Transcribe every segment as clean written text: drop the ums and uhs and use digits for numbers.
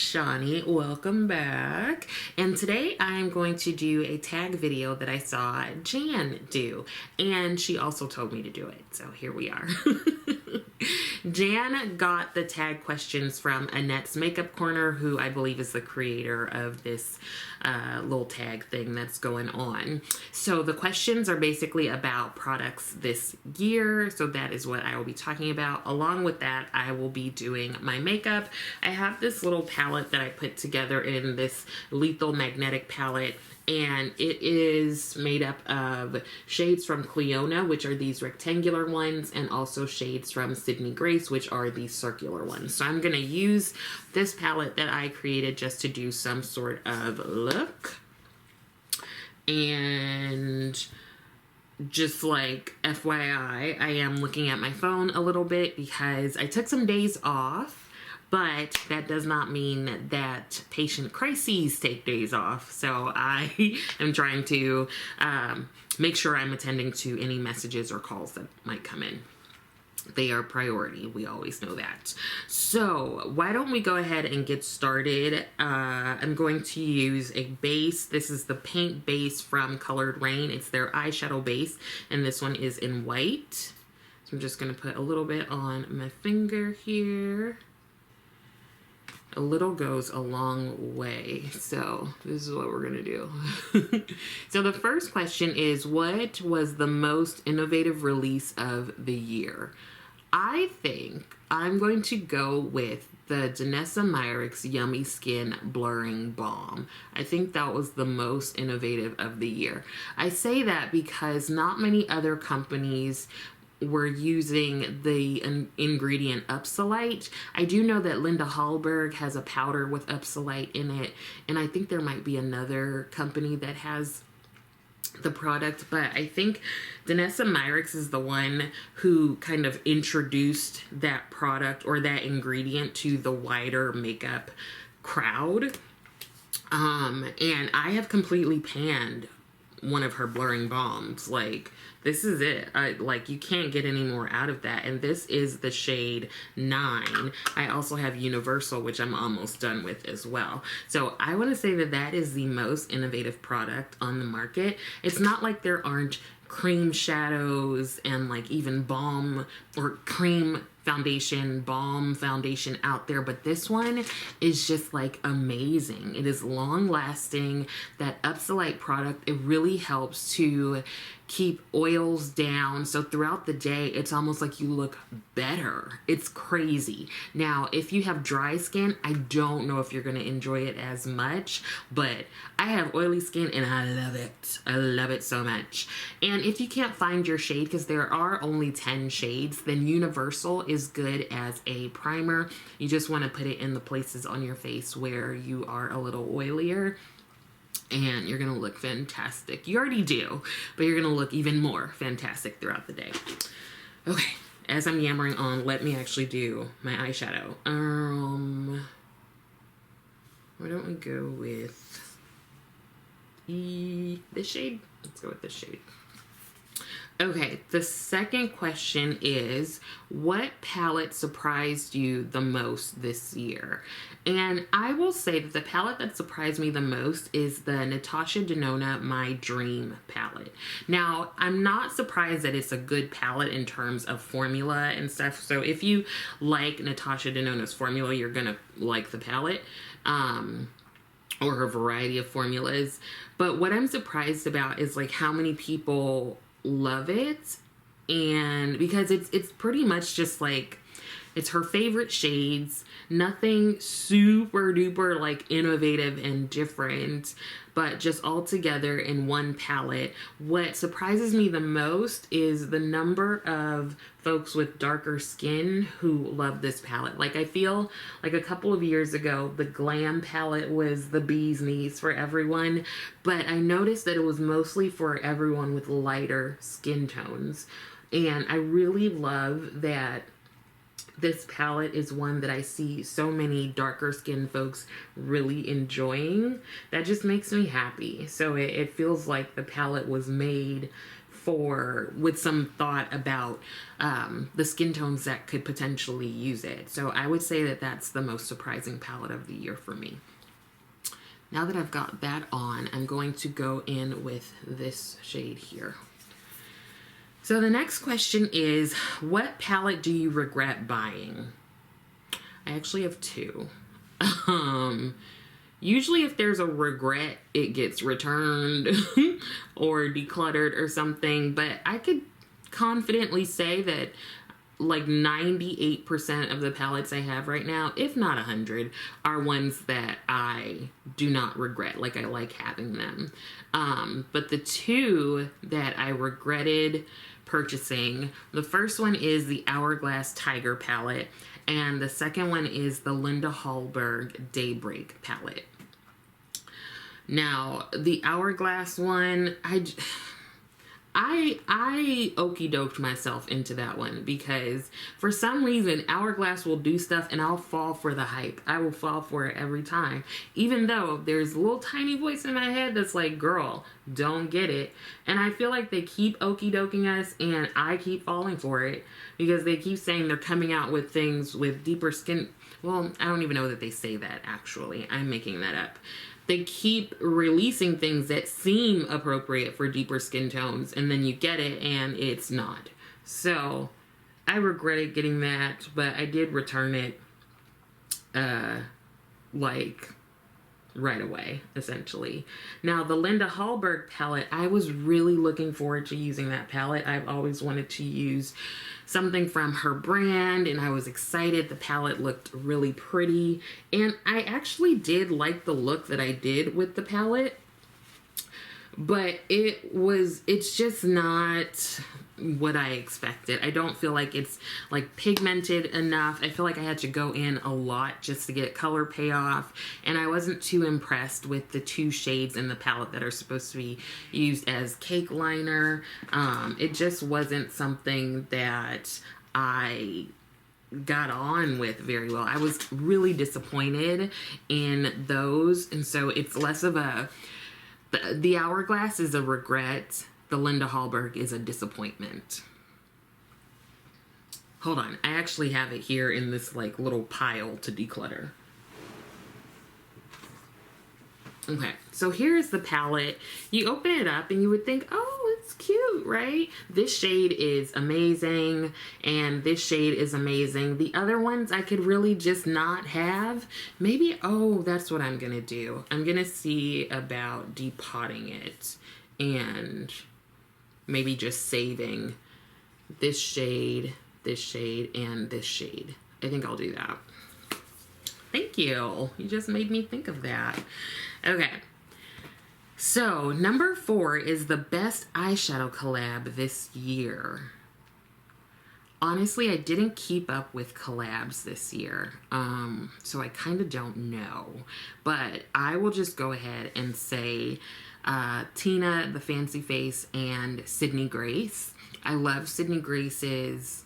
Shawnee, welcome back. And today I'm going to do a tag video that I saw Jan do, and she also told me to do it, so here we are. Jan got the tag questions from Annette's Makeup Corner, who I believe is the creator of this little tag thing that's going on. So the questions are basically about products this year, so that is what I will be talking about. Along with that, I will be doing my makeup. I have this little palette that I put together in this Lethal Magnetic palette, and it is made up of shades from Cleona, which are these rectangular ones, and also shades from Sydney Grace, which are these circular ones. So I'm going to use this palette that I created just to do some sort of look. And just like FYI, I am looking at my phone a little bit because I took some days off. But that does not mean that patient crises take days off. So I am trying to make sure I'm attending to any messages or calls that might come in. They are priority. We always know that. So why don't we go ahead and get started. I'm going to use a base. This is the paint base from Colored Rain. It's their eyeshadow base, and this one is in white. So I'm just going to put a little bit on my finger here. A little goes a long way, so this is what we're gonna do. So the first question is, what was the most innovative release of the year? I think I'm going to go with the Danessa Myricks Yummy Skin Blurring Balm. I think that was the most innovative of the year. I say that because not many other companies we're using the ingredient Upsolite. I do know that Linda Hallberg has a powder with Upsolite in it, and I think there might be another company that has the product, but I think Danessa Myricks is the one who kind of introduced that product or that ingredient to the wider makeup crowd. And I have completely panned one of her blurring balms. Like, this is it. Like, you can't get any more out of that. And this is the shade 9. I also have Universal, which I'm almost done with as well. So I want to say that that is the most innovative product on the market. It's not like there aren't cream shadows and like even balm or cream foundation, balm foundation out there, but this one is just like amazing. It is long lasting. That Upsolite product, it really helps to keep oils down, so throughout the day it's almost like you look better. It's crazy. Now if you have dry skin, I don't know if you're going to enjoy it as much, but I have oily skin and I love it. I love it so much. And if you can't find your shade, because there are only 10 shades, then Universal is good as a primer. You just want to put it in the places on your face where you are a little oilier, and you're gonna look fantastic. You already do, but you're gonna look even more fantastic throughout the day. Okay, as I'm yammering on, let me actually do my eyeshadow. Why don't we go with this shade? Let's go with this shade. Okay, the second question is, what palette surprised you the most this year? And I will say that the palette that surprised me the most is the Natasha Denona My Dream palette. Now, I'm not surprised that it's a good palette in terms of formula and stuff. So if you like Natasha Denona's formula, you're gonna like the palette. Or her variety of formulas. But what I'm surprised about is like how many people love it, and because it's pretty much just like, it's her favorite shades, nothing super duper like innovative and different, but just all together in one palette. What surprises me the most is the number of folks with darker skin who love this palette. Like, I feel like a couple of years ago, the Glam palette was the bee's knees for everyone, but I noticed that it was mostly for everyone with lighter skin tones. And I really love that this palette is one that I see so many darker skinned folks really enjoying. That just makes me happy. So it feels like the palette was made with some thought about the skin tones that could potentially use it. So I would say that that's the most surprising palette of the year for me. Now that I've got that on, I'm going to go in with this shade here. So the next question is, what palette do you regret buying? I actually have two. Usually if there's a regret, it gets returned or decluttered or something, but I could confidently say that like 98% of the palettes I have right now, if not 100, are ones that I do not regret. Like, I like having them. But the two that I regretted purchasing, the first one is the Hourglass Tiger palette, and the second one is the Linda Hallberg Daybreak palette. Now, the Hourglass one, I okey-doked myself into that one because for some reason Hourglass will do stuff and I'll fall for the hype. I will fall for it every time. Even though there's a little tiny voice in my head that's like, girl, don't get it. And I feel like they keep okey-doking us and I keep falling for it because they keep saying they're coming out with things with deeper skin. Well, I don't even know that they say that actually. I'm making that up. They keep releasing things that seem appropriate for deeper skin tones, and then you get it and it's not. So I regretted getting that, but I did return it like right away, essentially. Now, the Linda Hallberg palette, I was really looking forward to using that palette. I've always wanted to use something from her brand, and I was excited. The palette looked really pretty, and I actually did like the look that I did with the palette, but it's just not what I expected. I don't feel like it's like pigmented enough. I feel like I had to go in a lot just to get color payoff, and I wasn't too impressed with the two shades in the palette that are supposed to be used as cake liner. It just wasn't something that I got on with very well. I was really disappointed in those, and so it's less of the Hourglass is a regret. The Linda Hallberg is a disappointment. Hold on. I actually have it here in this like little pile to declutter. Okay, so here's the palette. You open it up and you would think, oh, it's cute, right? This shade is amazing, and this shade is amazing. The other ones I could really just not have. Maybe, oh, that's what I'm gonna do. I'm gonna see about depotting it and maybe just saving this shade, and this shade. I think I'll do that. Thank you. You just made me think of that. Okay. So, number 4 is the best eyeshadow collab this year. Honestly, I didn't keep up with collabs this year, so I kind of don't know. But I will just go ahead and say Tina, the Fancy Face, and Sydney Grace. I love Sydney Grace's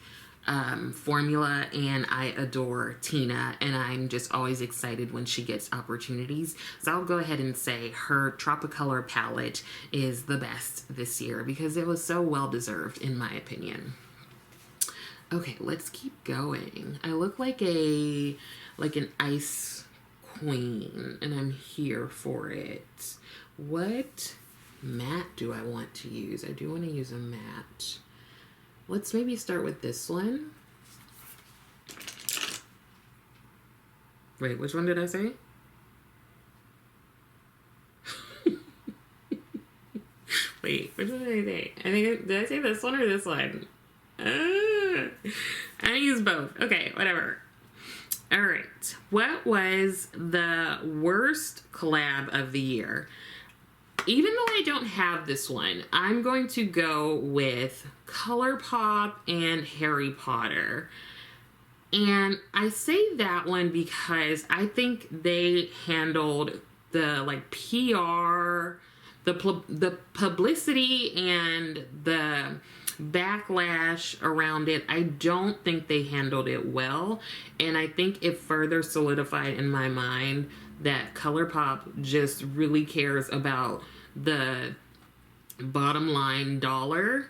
formula, and I adore Tina, and I'm just always excited when she gets opportunities. So I'll go ahead and say her Tropicolor palette is the best this year because it was so well deserved in my opinion. Okay, let's keep going. I look like an ice queen, and I'm here for it. What matte do I want to use? I do want to use a matte. Let's maybe start with this one. Wait, which one did I say? Wait, which one did I say? Did I say this one or this one? I use both. Okay, whatever. All right. What was the worst collab of the year? Even though I don't have this one, I'm going to go with ColourPop and Harry Potter. And I say that one because I think they handled the like PR, the publicity and the backlash around it. I don't think they handled it well, and I think it further solidified in my mind that ColourPop just really cares about the bottom line dollar,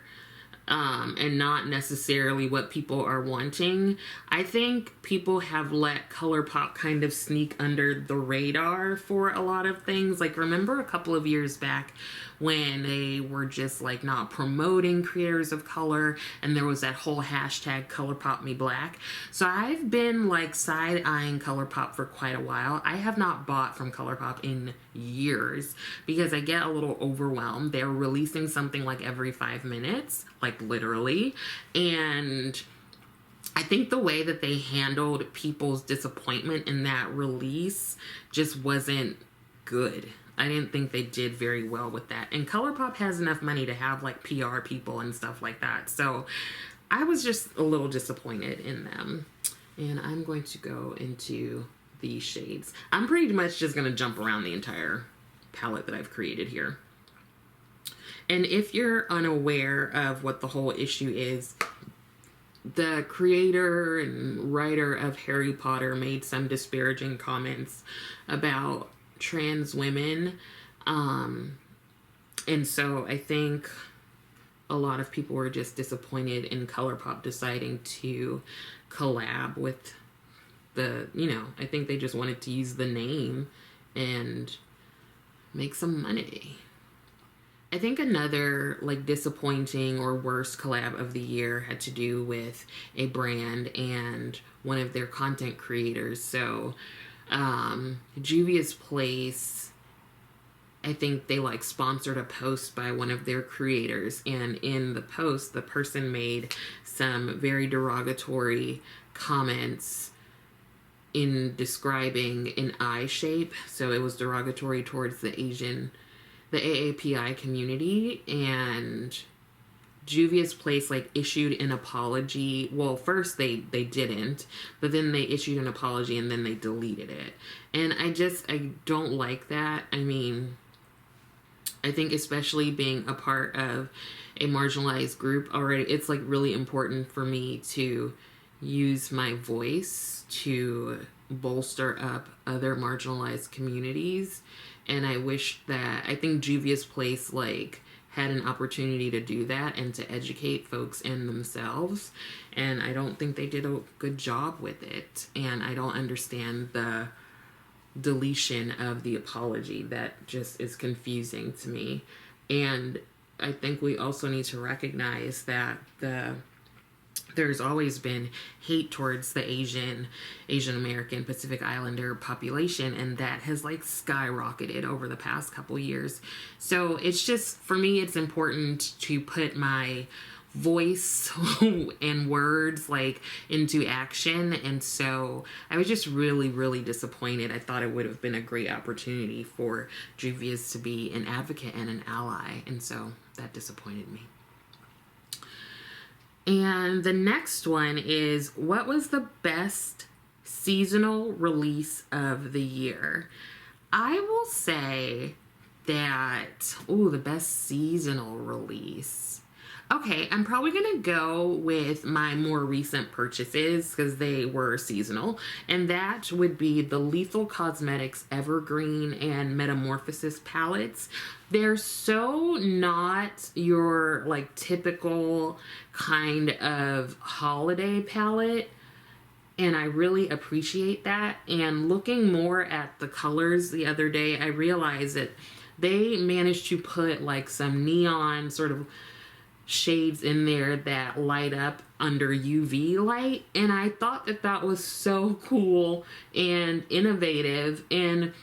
and not necessarily what people are wanting. I think people have let ColourPop kind of sneak under the radar for a lot of things. Like, remember a couple of years back when they were just like not promoting creators of color, and there was that whole hashtag ColourPopMeBlack. So I've been like side-eyeing ColourPop for quite a while. I have not bought from ColourPop in years because I get a little overwhelmed. They're releasing something like every 5 minutes, like literally. And I think the way that they handled people's disappointment in that release just wasn't good. I didn't think they did very well with that. And ColourPop has enough money to have like PR people and stuff like that. So I was just a little disappointed in them. And I'm going to go into these shades. I'm pretty much just going to jump around the entire palette that I've created here. And if you're unaware of what the whole issue is, the creator and writer of Harry Potter made some disparaging comments about trans women. And so I think a lot of people were just disappointed in ColourPop deciding to collab with the, I think they just wanted to use the name and make some money. I think another like disappointing or worst collab of the year had to do with a brand and one of their content creators. So Juvia's Place, I think they like sponsored a post by one of their creators, and in the post the person made some very derogatory comments in describing an eye shape. So it was derogatory towards the AAPI community, and Juvia's Place like issued an apology. Well, first they didn't, but then they issued an apology and then they deleted it. And I don't like that. I mean, I think especially being a part of a marginalized group already, it's like really important for me to use my voice to bolster up other marginalized communities. And I think Juvia's Place like had an opportunity to do that and to educate folks in themselves, and I don't think they did a good job with it. And I don't understand the deletion of the apology. That just is confusing to me. And I think we also need to recognize that there's always been hate towards the Asian American, Pacific Islander population, and that has like skyrocketed over the past couple years. So it's just, for me, it's important to put my voice and words like into action. And so I was just really, really disappointed. I thought it would have been a great opportunity for Juvia's to be an advocate and an ally, and so that disappointed me. And the next one is, what was the best seasonal release of the year? I will say that, the best seasonal release. Okay, I'm probably going to go with my more recent purchases because they were seasonal. And that would be the Lethal Cosmetics Evergreen and Metamorphosis palettes. They're so not your like typical kind of holiday palette, and I really appreciate that. And looking more at the colors the other day, I realized that they managed to put like some neon sort of shades in there that light up under UV light, and I thought that was so cool and innovative. And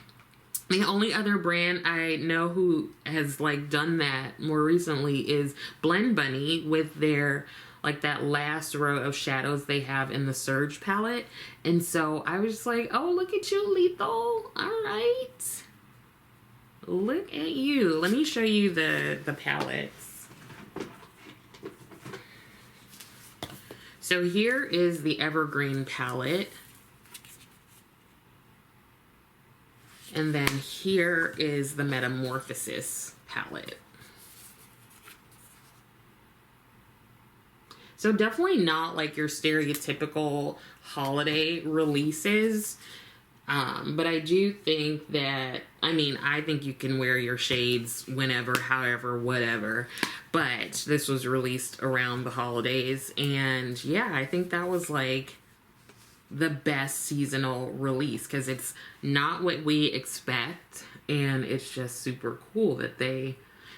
the only other brand I know who has like done that more recently is Blend Bunny with their like that last row of shadows they have in the Surge palette. And so I was just like, oh, look at you, Lethal. All right, look at you. Let me show you the palettes. So here is the Evergreen palette. And then here is the Metamorphosis palette. So definitely not like your stereotypical holiday releases. But I do think that, I mean, I think you can wear your shades whenever, however, whatever. But this was released around the holidays. And yeah, I think that was like the best seasonal release because it's not what we expect. And it's just super cool that they,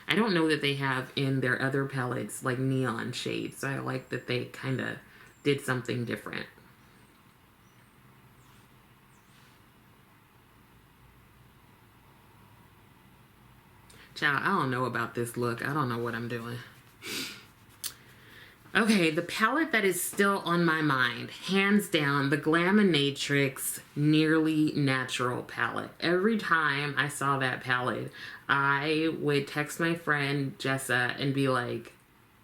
I don't know that they have in their other palettes like neon shades. So I like that they kind of did something different. Child, I don't know about this look. I don't know what I'm doing. Okay, the palette that is still on my mind, hands down, the Glaminatrix Nearly Natural palette. Every time I saw that palette, I would text my friend Jessa and be like,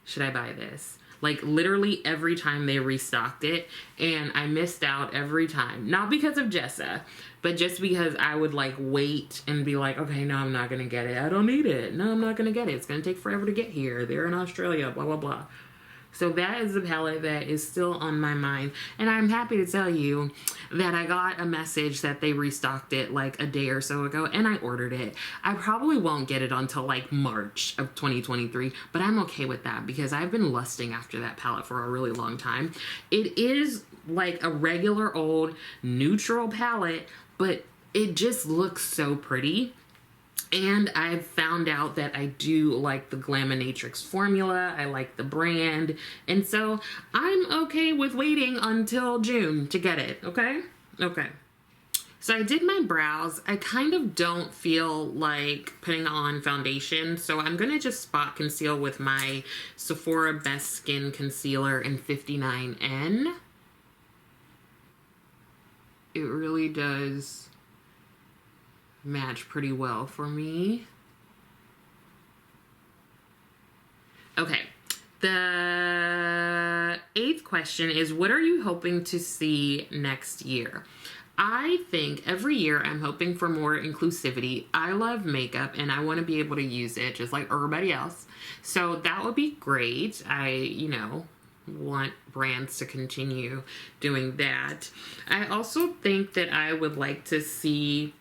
should I buy this? Like literally every time they restocked it, and I missed out every time. Not because of Jessa, but just because I would like wait and be like, okay, no, I'm not gonna get it. I don't need it. No, I'm not gonna get it. It's gonna take forever to get here. They're in Australia, blah, blah, blah. So that is the palette that is still on my mind. And I'm happy to tell you that I got a message that they restocked it like a day or so ago, and I ordered it. I probably won't get it until like March of 2023, but I'm okay with that because I've been lusting after that palette for a really long time. It is like a regular old neutral palette, but it just looks so pretty. And I've found out that I do like the Glaminatrix formula. I like the brand. And so I'm okay with waiting until June to get it, okay? Okay. So I did my brows. I kind of don't feel like putting on foundation. So I'm going to just spot conceal with my Sephora Best Skin Concealer in 59N. It really does match pretty well for me. Okay, the 8th question is, what are you hoping to see next year? I think every year I'm hoping for more inclusivity. I love makeup and I want to be able to use it just like everybody else. So that would be great. I want brands to continue doing that. I also think that I would like to see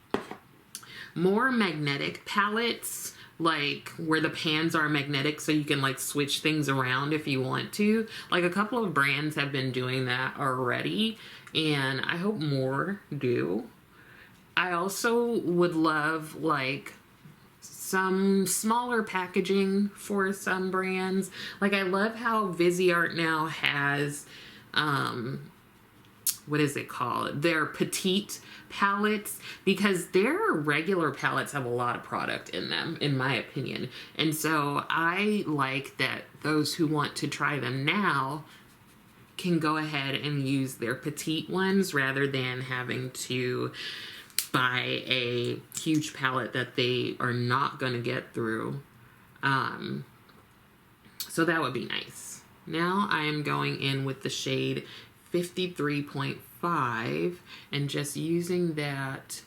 more magnetic palettes, like where the pans are magnetic so you can like switch things around if you want to. Like a couple of brands have been doing that already, and I hope more do. I also would love like some smaller packaging for some brands. Like I love how Viseart now has what is it called? Their petite palettes, because their regular palettes have a lot of product in them, in my opinion. And so I like that those who want to try them now can go ahead and use their petite ones rather than having to buy a huge palette that they are not going to get through. So that would be nice. Now I am going in with the shade 53.5 and just using that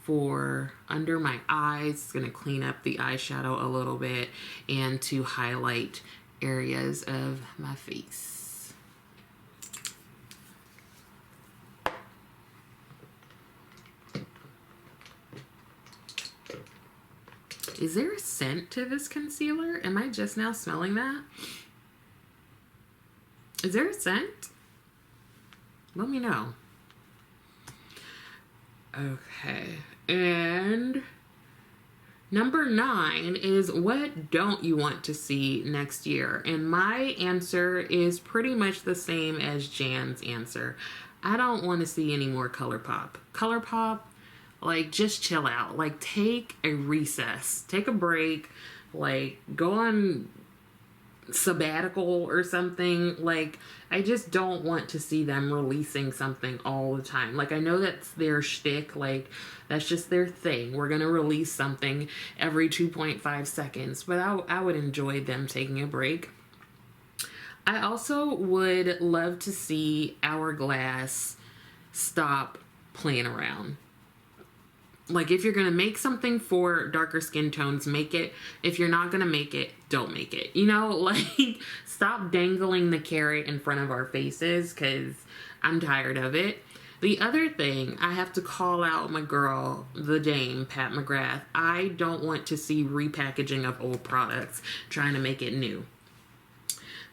for under my eyes. It's going to clean up the eyeshadow a little bit and to highlight areas of my face. Is there a scent to this concealer? Am I just now smelling that? Is there a scent? Let me know. Okay, and number 9 is, what don't you want to see next year? And my answer is pretty much the same as Jan's answer. I don't want to see any more ColourPop. ColourPop, like, just chill out. Like, take a recess. Take a break. Like, go on sabbatical or something. Like, I just don't want to see them releasing something all the time. Like, I know that's their shtick. Like, that's just their thing. We're gonna release something every 2.5 seconds. But I would enjoy them taking a break. I also would love to see Hourglass stop playing around. Like, if you're going to make something for darker skin tones, make it. If you're not going to make it, don't make it. You know, like, stop dangling the carrot in front of our faces, because I'm tired of it. The other thing, I have to call out my girl, the Dame, Pat McGrath. I don't want to see repackaging of old products trying to make it new.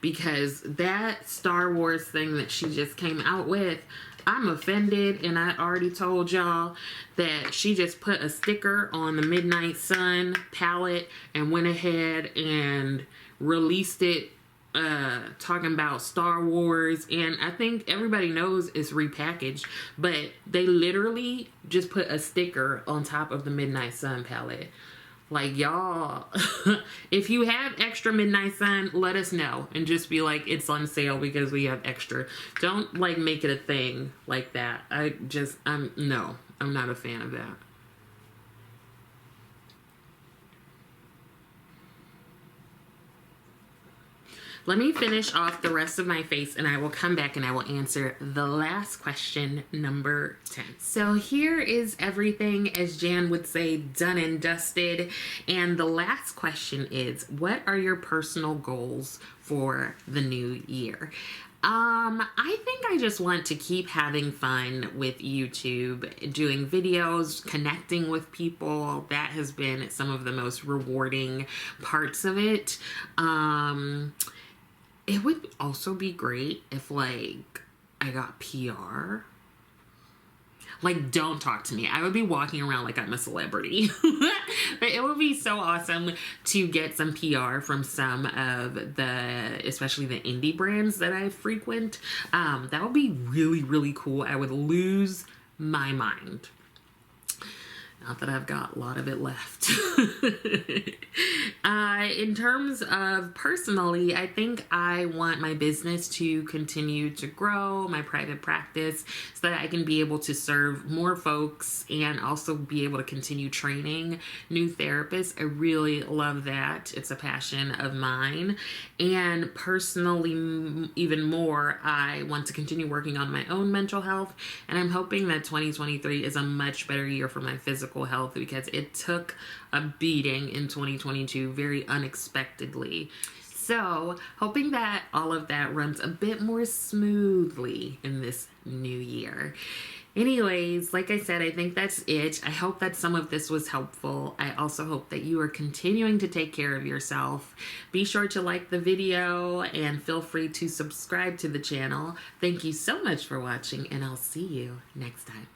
Because that Star Wars thing that she just came out with, I'm offended, and I already told y'all that she just put a sticker on the Midnight Sun palette and went ahead and released it talking about Star Wars, and I think everybody knows it's repackaged, but they literally just put a sticker on top of the Midnight Sun palette. Like, y'all, if you have extra Midnight Sun, let us know and just be like, it's on sale because we have extra. Don't, like, make it a thing like that. No, I'm not a fan of that. Let me finish off the rest of my face and I will come back and I will answer the last question, number 10. So here is everything, as Jan would say, done and dusted. And the last question is, what are your personal goals for the new year? I think I just want to keep having fun with YouTube, doing videos, connecting with people. That has been some of the most rewarding parts of it. It would also be great if, like, I got PR. Like, don't talk to me. I would be walking around like I'm a celebrity. But it would be so awesome to get some PR from some of the, especially the indie brands that I frequent. That would be really, really cool. I would lose my mind. Not that I've got a lot of it left. In terms of personally, I think I want my business to continue to grow, my private practice, so that I can be able to serve more folks and also be able to continue training new therapists. I really love that. It's a passion of mine. And personally, even more, I want to continue working on my own mental health. And I'm hoping that 2023 is a much better year for my physical health, because it took a beating in 2022 very unexpectedly. So, hoping that all of that runs a bit more smoothly in this new year. Anyways, like I said, I think that's it. I hope that some of this was helpful. I also hope that you are continuing to take care of yourself. Be sure to like the video and feel free to subscribe to the channel. Thank you so much for watching, and I'll see you next time.